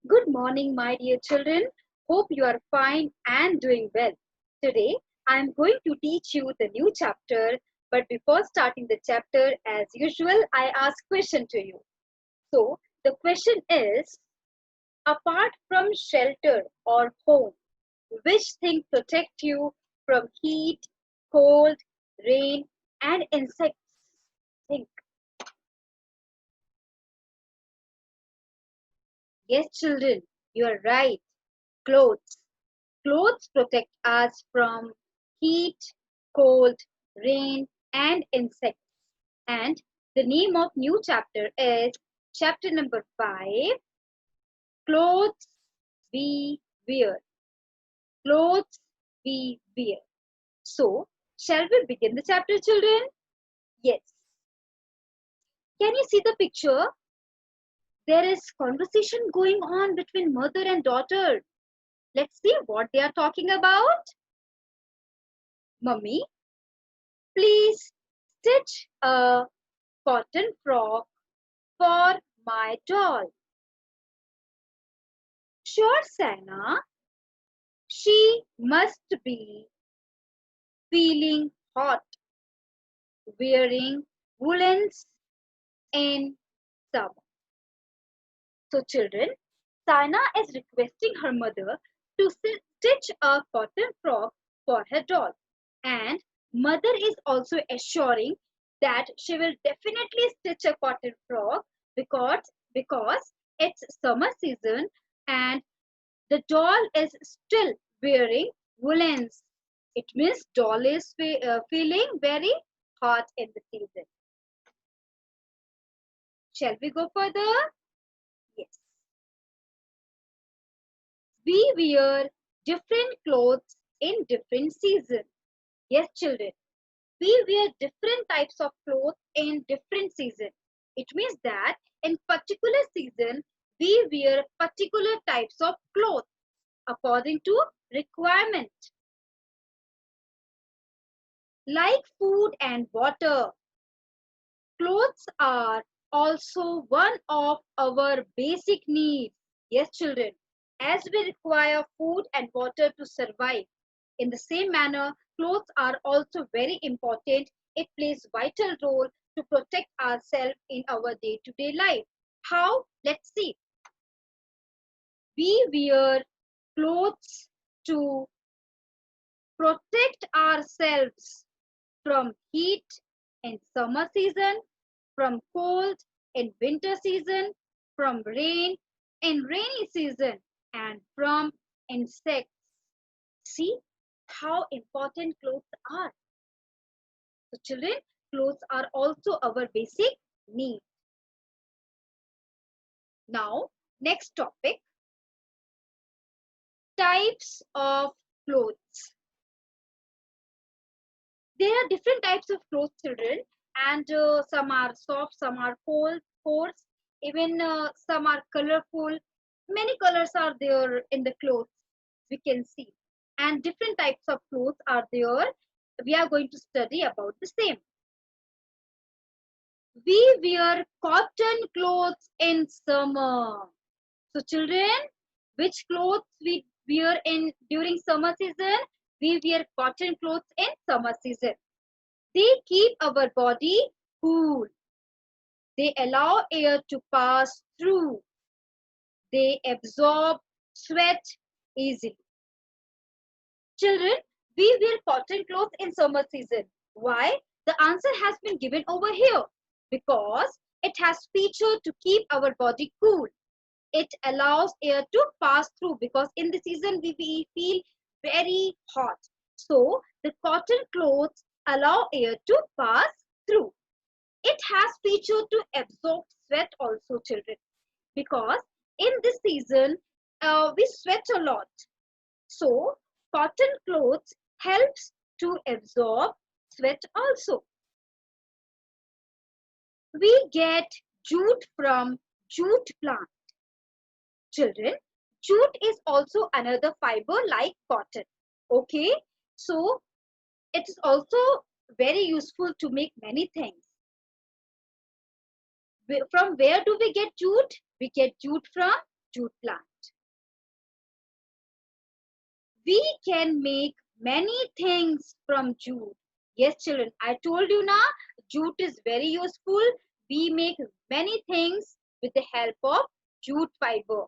Good morning, my dear children. Hope you are fine and doing well. Today, I am going to teach you the new chapter. But before starting the chapter, as usual, I ask question to you. So, the question is, apart from shelter or home, which thing protect you from heat, cold, rain, and insects? Think. Yes, children, you are right. Clothes. Clothes protect us from heat, cold, rain, and insects. And the name of new chapter is chapter number 5, Clothes We Wear. Clothes We Wear. So, shall we begin the chapter, children? Yes. Can you see the picture? There is conversation going on between mother and daughter. Let's see what they are talking about. Mummy, please stitch a cotton frock for my doll. Sure, Sana. She must be feeling hot, wearing woolens in summer. So, children, Sana is requesting her mother to stitch a cotton frock for her doll. And mother is also assuring that she will definitely stitch a cotton frock because it's summer season and the doll is still wearing woolens. It means doll is feeling very hot in the season. Shall we go further? Yes. We wear different clothes in different seasons. Yes, children. We wear different types of clothes in different seasons. It means that in particular season, we wear particular types of clothes according to requirement. Like food and water, clothes are also one of our basic needs. Yes, children, as we require food and water to survive. In the same manner, clothes are also very important. It plays vital role to protect ourselves in our day-to-day life. How? Let's see. We wear clothes to protect ourselves from heat in summer season, from cold in winter season, from rain in rainy season, and from insects. See how important clothes are. So children, clothes are also our basic need. Now, next topic, types of clothes. There are different types of clothes, children, and some are soft, some are cold, coarse, even some are colorful. Many colors are there in the clothes we can see, and different types of clothes are there. We are going to study about the same. We wear cotton clothes in summer. So children, which clothes we wear in during summer season? We wear cotton clothes in summer season. They keep our body cool. They allow air to pass through. They absorb sweat easily. Children, we wear cotton clothes in summer season. Why? The answer has been given over here. Because it has feature to keep our body cool. It allows air to pass through because in the season we feel very hot. So the cotton clothes allow air to pass through. It has feature to absorb sweat also, children, because in this season we sweat a lot. So cotton clothes helps to absorb sweat also. We get jute from jute plant. Children, jute is also another fiber like cotton. Okay, so it is also very useful to make many things. From where do we get jute? We get jute from jute plant. We can make many things from jute. Yes, children, I told you now, jute is very useful. We make many things with the help of jute fiber.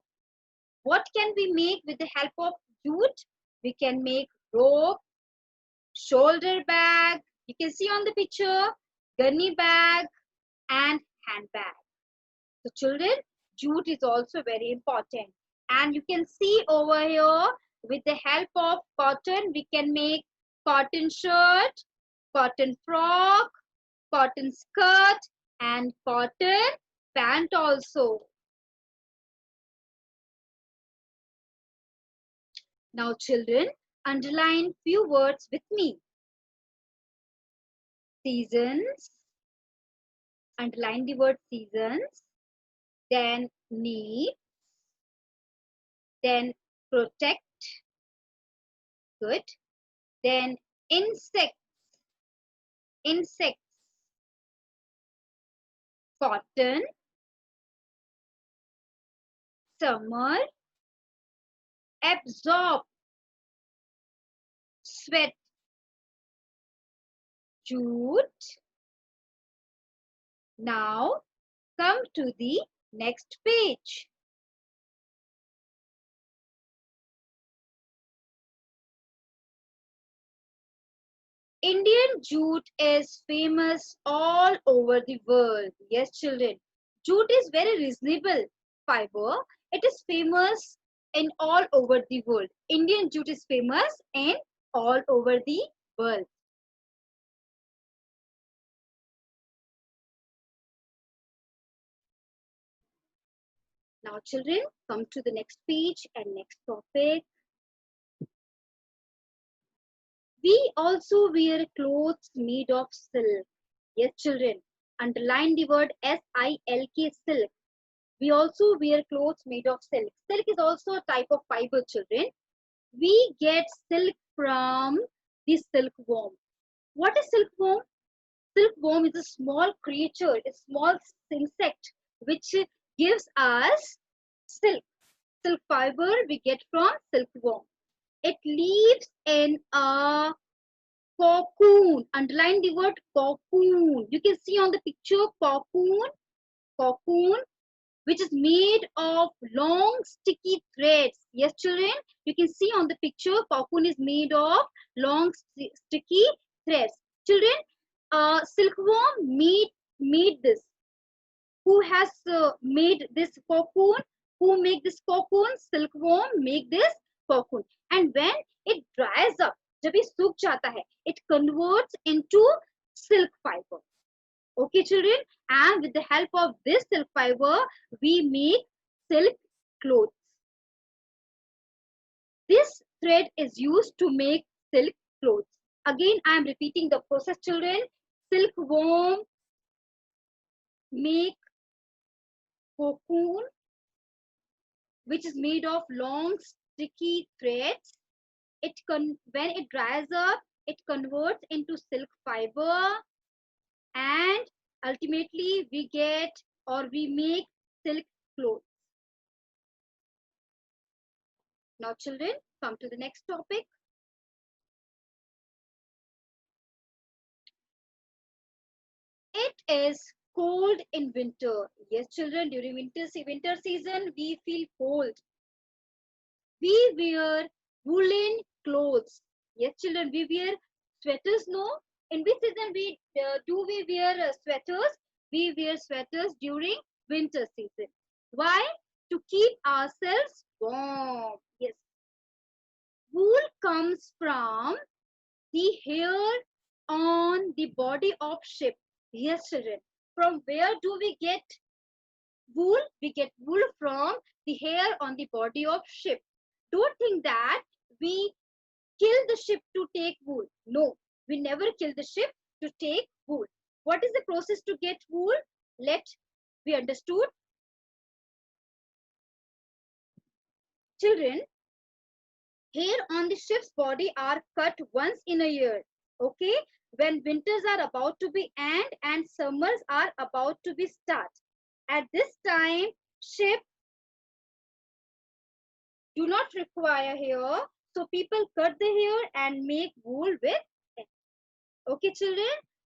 What can we make with the help of jute? We can make rope, shoulder bag. You can see on the picture, gunny bag and handbag. So children, jute is also very important. And you can see over here, with the help of cotton, we can make cotton shirt, cotton frock, cotton skirt, and cotton pant also. Now children, underline few words with me. Seasons, underline the word seasons, then need, then protect, good, then insects, insects, cotton, summer, absorb, sweat, jute. Now come to the next page. Indian jute is famous all over the world. Yes, children. Jute is very reasonable fiber. It is famous in all over the world. Indian jute is famous in all over the world. Now, children, come to the next page and next topic. We also wear clothes made of silk. Yes, children, underline the word S-I-L-K, silk. We also wear clothes made of silk. Silk is also a type of fiber, children. We get silk from the silkworm. What is silkworm? Silkworm is a small creature, a small insect which gives us silk. Silk fiber we get from silkworm. It lives in a cocoon. Underline the word cocoon. You can see on the picture cocoon, cocoon, which is made of long sticky threads. Yes, children, you can see on the picture cocoon is made of long sticky threads. Children, silkworm made this. Who has made this cocoon? Who make this cocoon? Silkworm make this cocoon. And when it dries up, जब ये सूख जाता है, it converts into silk fiber. Okay, children, and with the help of this silk fiber, we make silk clothes. This thread is used to make silk clothes. Again, I am repeating the process, children. Silkworm make cocoon, which is made of long sticky threads. When it dries up, it converts into silk fiber, and ultimately we get or we make silk clothes. Now children, come to the next topic. It is cold in winter. Yes, children, during winter season, we feel cold. We wear woolen clothes. Yes, children, we wear sweaters, no? In which season do we wear sweaters? We wear sweaters during winter season. Why? To keep ourselves warm. Yes. Wool comes from the hair on the body of sheep. Yes, children. From where do we get wool? We get wool from the hair on the body of sheep. Don't think that we kill the sheep to take wool. No, we never kill the sheep to take wool. What is the process to get wool? Let be understood. Children, hair on the sheep's body are cut once in a year. Okay, when winters are about to be end and summers are about to be start. At this time, sheep do not require hair. So people cut the hair and make wool with it. Okay, children.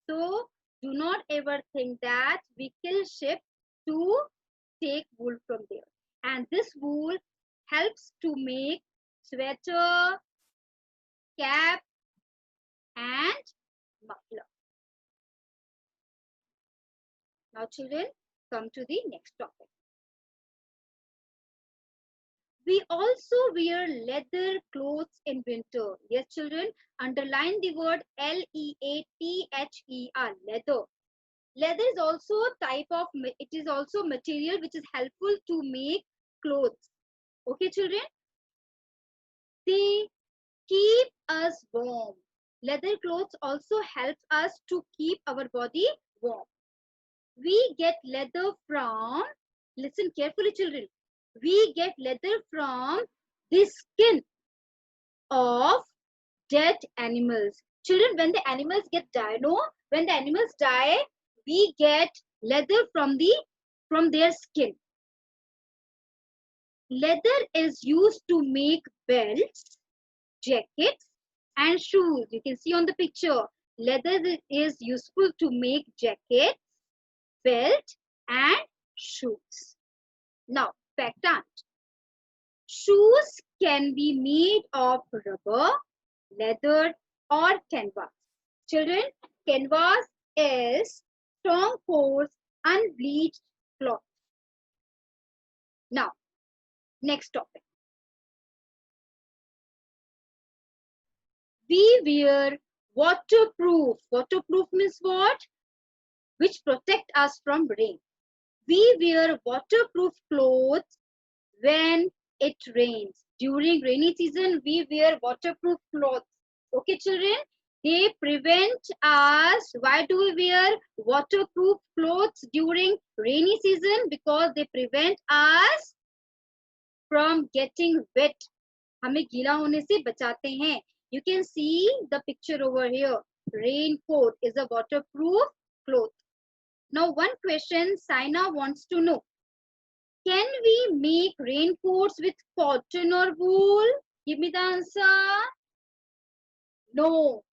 So do not ever think that we kill sheep to take wool from there. And this wool helps to make sweater, cap, and muffler. Now, children, come to the next topic. We also wear leather clothes in winter. Yes, children, underline the word Leather. Leather. Leather is also a type of, it is also material which is helpful to make clothes. Okay, children? They keep us warm. Leather clothes also helps us to keep our body warm. We get leather from, listen carefully, children. We get leather from the skin of dead animals. Children, when the animals get die, no, when the animals die, we get leather from their skin. Leather is used to make belts, jackets, and shoes. You can see on the picture. Leather is useful to make jackets, belt, and shoes. Now, fact and shoes can be made of rubber, leather, or canvas. Children, canvas is strong, coarse, unbleached cloth. Now, next topic. We wear waterproof. Waterproof means what? Which protect us from rain. We wear waterproof clothes when it rains. During rainy season, we wear waterproof clothes. Okay, children? They prevent us. Why do we wear waterproof clothes during rainy season? Because they prevent us from getting wet. हमें गीला होने से बचाते हैं. You can see the picture over here. Raincoat is a waterproof cloth. Now, one question Saina wants to know. Can we make raincoats with cotton or wool? Give me the answer. No.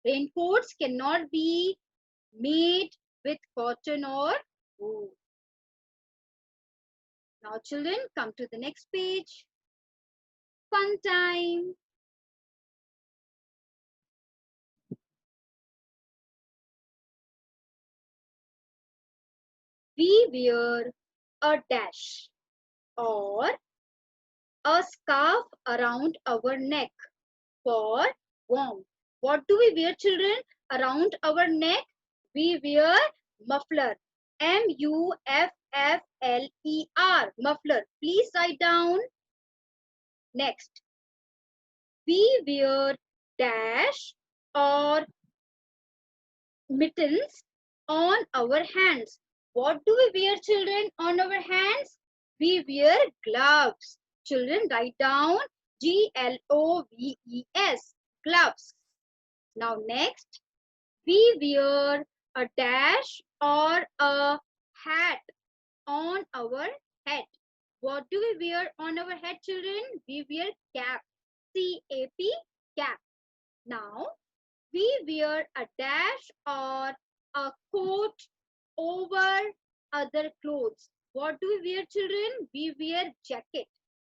Raincoats cannot be made with cotton or wool. Now, children, come to the next page. Fun time. We wear a dash or a scarf around our neck for warmth. What do we wear, children? Around our neck, we wear muffler. M-U-F-F-L-E-R. Muffler. Please write down. Next, we wear dash or mittens on our hands. What do we wear, children, on our hands? We wear gloves. Children, write down G-L-O-V-E-S. Gloves. Now, next, we wear a dash or a hat on our head. What do we wear on our head, children? We wear cap. C-A-P, cap. Now, we wear a dash or a coat over other clothes. What do we wear, children? We wear jacket.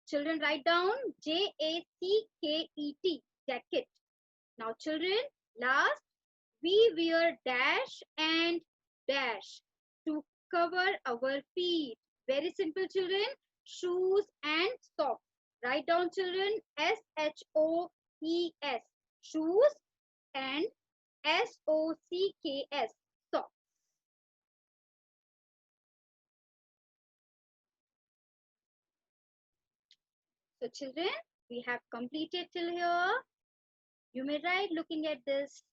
Children, write down J-A-C-K-E-T, jacket. Now, children, last, we wear dash and dash to cover our feet. Very simple, children. Shoes and socks. Write down, children, S-H-O-E-S. Shoes and S-O-C-K-S. Socks. So, children, we have completed till here. You may write looking at this.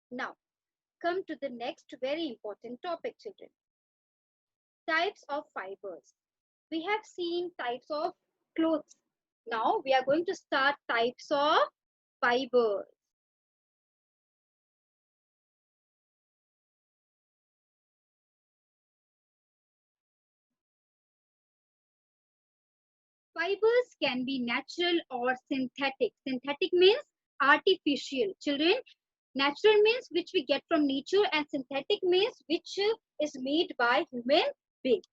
Now, come to the next very important topic, children. Types of fibers. We have seen types of clothes. Now, we are going to start types of fibers. Fibers can be natural or synthetic. Synthetic means artificial. Children, natural means which we get from nature, and synthetic means which is made by human being.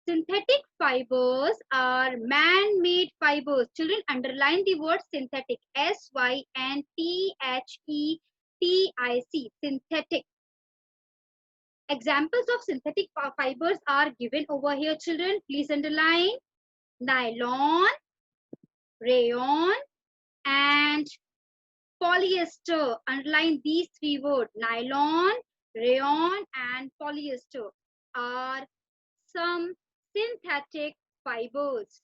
Synthetic fibers are man-made fibers. Children, underline the word synthetic. S-Y-N-T-H-E-T-I-C. Synthetic. Examples of synthetic fibers are given over here, children. Please underline. Nylon, rayon, and polyester. Underline these three words. Nylon, rayon, and polyester are some synthetic fibers.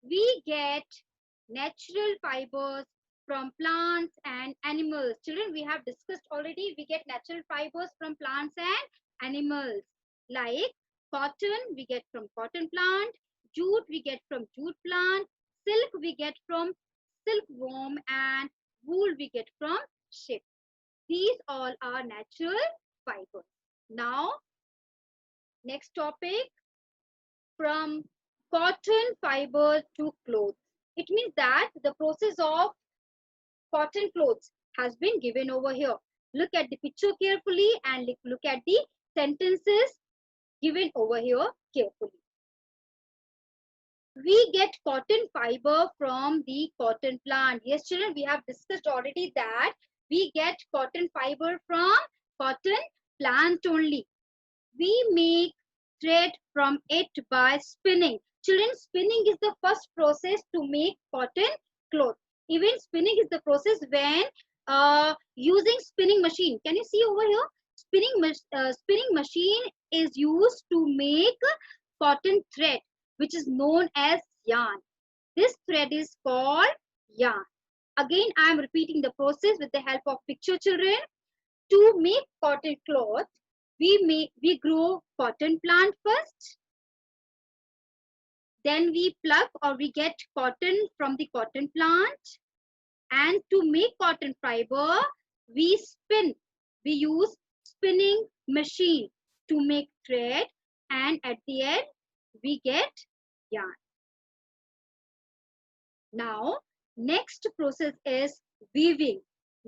We get natural fibers from plants and animals. Children, we have discussed already. We get natural fibers from plants and animals. Like cotton, we get from cotton plant. Jute, we get from jute plant. Silk, we get from silkworm. And wool, we get from sheep. These all are natural fibers. Now, next topic, from cotton fiber to clothes. It means that the process of cotton clothes has been given over here. Look at the picture carefully and look at the sentences given over here carefully. We get cotton fiber from the cotton plant. Yes, children, we have discussed already that we get cotton fiber from cotton plant only. We make thread from it by spinning. Children, spinning is the first process to make cotton cloth. Even spinning is the process when using spinning machine. Can you see over here? Spinning machine is used to make cotton thread, which is known as yarn. This thread is called yarn. Again, I am repeating the process with the help of picture, children. To make cotton cloth, we grow cotton plant first. Then we pluck or we get cotton from the cotton plant. And to make cotton fiber, we spin. We use spinning machine to make thread. And at the end, we get yarn. Now, next process is weaving.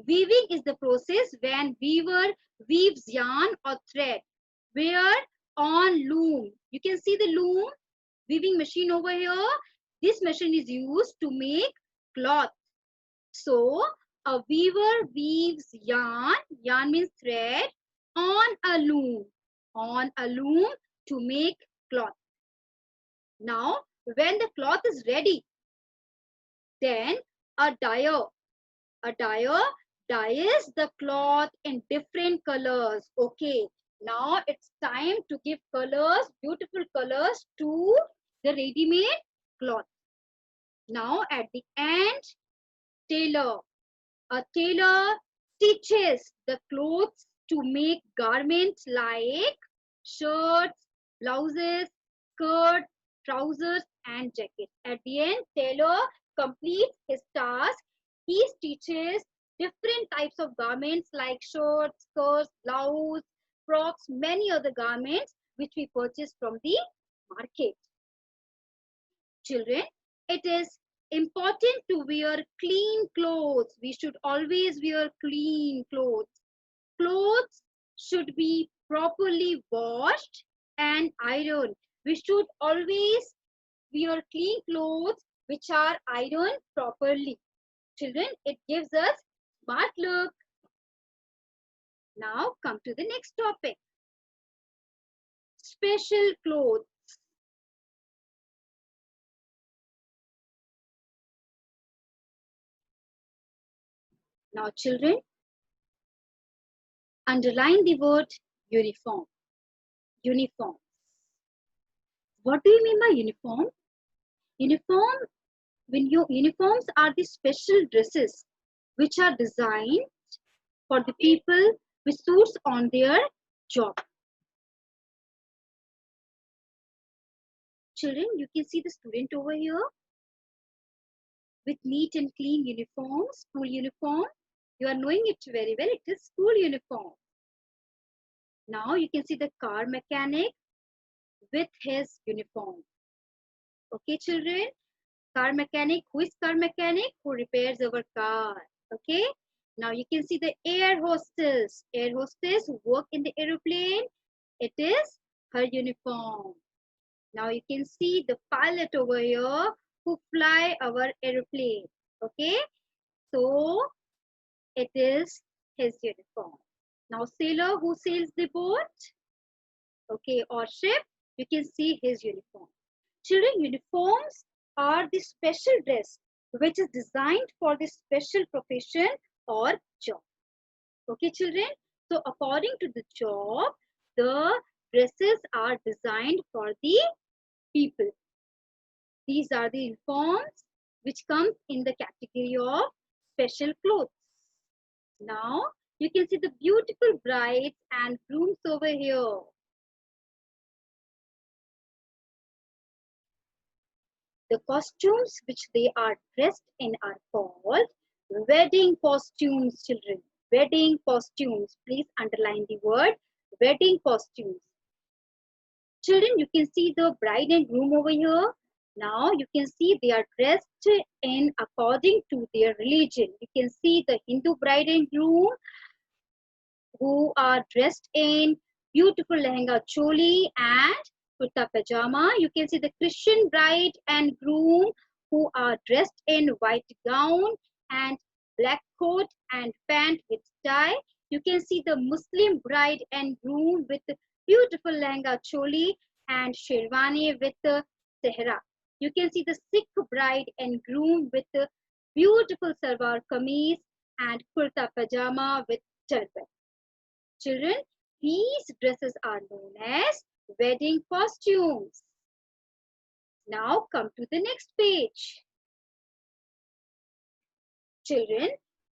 Weaving is the process when weaver weaves yarn or thread. Where? On loom. You can see the loom weaving machine over here. This machine is used to make cloth. So, a weaver weaves yarn. Yarn means thread on a loom. On a loom to make cloth. Now, when the cloth is ready, then a dyer dyes the cloth in different colors. Okay, now it's time to give colors, beautiful colors to the ready-made cloth. Now at the end, a tailor stitches the clothes to make garments like shirts, blouses, skirts, trousers, and jackets. At the end, tailor completes his task. He stitches different types of garments like shirts, skirts, blouse, frocks, many other garments which we purchase from the market. Children, it is important to wear clean clothes. We should always wear clean clothes. Clothes should be properly washed and ironed. We should always wear clean clothes which are ironed properly. Children, it gives us smart look. Now come to the next topic. Special clothes. Now children, underline the word uniform. Uniform. What do you mean by uniform? Uniforms are the special dresses which are designed for the people which suits on their job. Children, you can see the student over here with neat and clean uniform, school uniform. You are knowing it very well. It is school uniform. Now you can see the car mechanic with his uniform. Okay, children. Car mechanic. Who is car mechanic? Who repairs our car. Okay. Now you can see the air hostess. Air hostess who work in the aeroplane. It is her uniform. Now you can see the pilot over here who fly our aeroplane. Okay. So it is his uniform. Now sailor who sails the boat. Okay. Or ship. You can see his uniform. Children, uniforms are the special dress which is designed for the special profession or job. Okay, children. So according to the job, the dresses are designed for the people. These are the uniforms which come in the category of special clothes. Now you can see the beautiful brides and grooms over here. The costumes which they are dressed in are called wedding costumes, children. Wedding costumes. Please underline the word wedding costumes. Children, you can see the bride and groom over here. Now you can see they are dressed in according to their religion. You can see the Hindu bride and groom who are dressed in beautiful lehenga choli and kurta pajama. You can see the Christian bride and groom who are dressed in white gown and black coat and pant with tie. You can see the Muslim bride and groom with beautiful lehenga choli and sherwani with sehra. You can see the Sikh bride and groom with beautiful salwar kameez and kurta pajama with turban. Children, these dresses are known as wedding costumes. Now come to the next page. Children,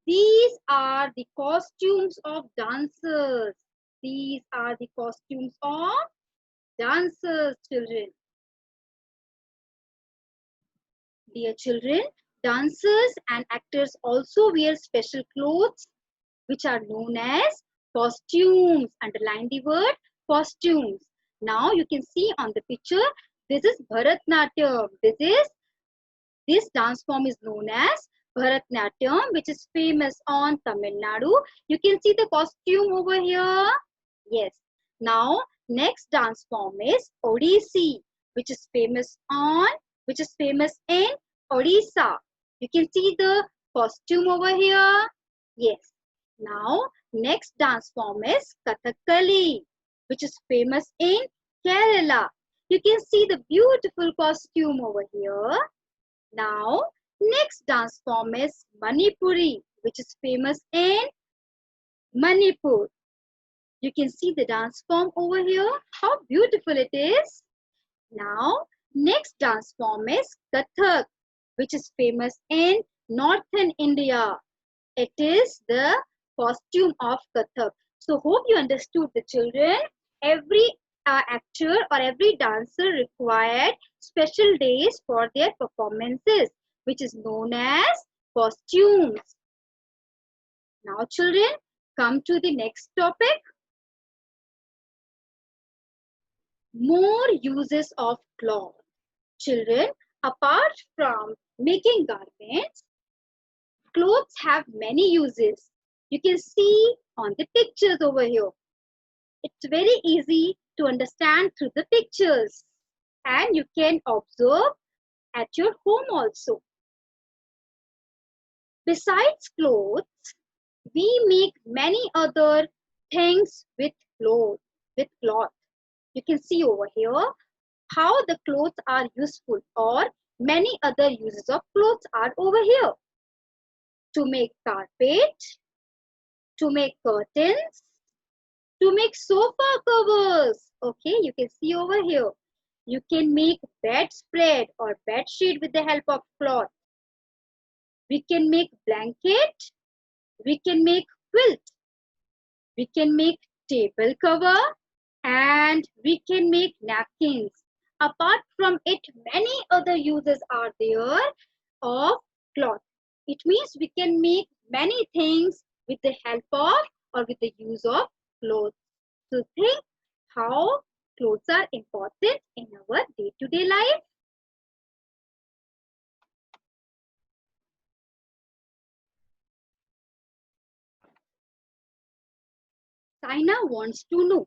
these are the costumes of dancers. These are the costumes of dancers, children. Dear children, dancers and actors also wear special clothes which are known as costumes. Underline the word costumes. Now you can see on the picture, this is Bharatnatyam. This dance form is known as Bharatnatyam, which is famous on Tamil Nadu. You can see the costume over here. Yes. Now next dance form is Odissi, which is famous in Odisha. You can see the costume over here. Yes. Now, next dance form is Kathakali, which is famous in Kerala. You can see the beautiful costume over here. Now, next dance form is Manipuri, which is famous in Manipur. You can see the dance form over here. How beautiful it is. Now, next dance form is Kathak, which is famous in northern India. It is the costume of Kathak. So hope you understood the children. Every actor or every dancer required special days for their performances, which is known as costumes. Now children, come to the next topic. More uses of cloth. Children, apart from making garments, clothes have many uses. You can see on the pictures over here. It's very easy to understand through the pictures, and you can observe at your home also. Besides clothes, we make many other things with cloth. You can see over here how the clothes are useful, or many other uses of clothes are over here. To make carpet, to make curtains, to make sofa covers. Okay, you can see over here. You can make bedspread or bed sheet with the help of cloth. We can make blanket. We can make quilt. We can make table cover, and we can make napkins. Apart from it, many other uses are there of cloth. It means we can make many things with the help of or with the use of clothes. So think how clothes are important in our day-to-day life. Saina wants to know.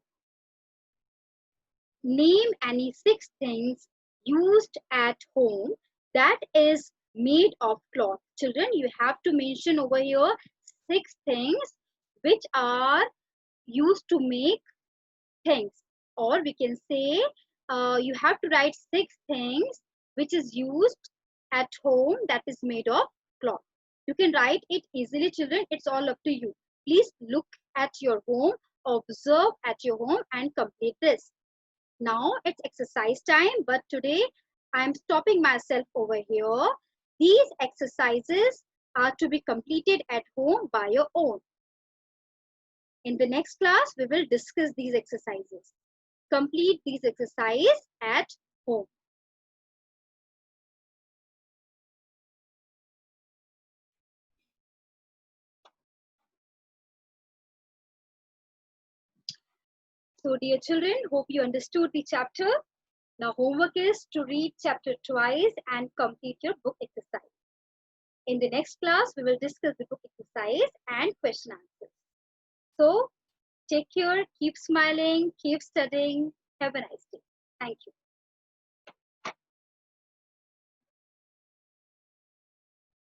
Name any 6 things used at home that is made of cloth. Children, you have to mention over here 6 things which are used to make things, or we can say you have to write 6 things which is used at home that is made of cloth. You can write it easily, children. It's all up to you. Please look at your home, observe at your home and complete this. Now it's exercise time, but today I'm stopping myself over here. These exercises are to be completed at home by your own. In the next class, we will discuss these exercises. Complete these exercises at home. So dear children, hope you understood the chapter. Now homework is to read chapter twice and complete your book exercise. In the next class, we will discuss the book exercise and question answers. So take care, keep smiling, keep studying. Have a nice day. Thank you.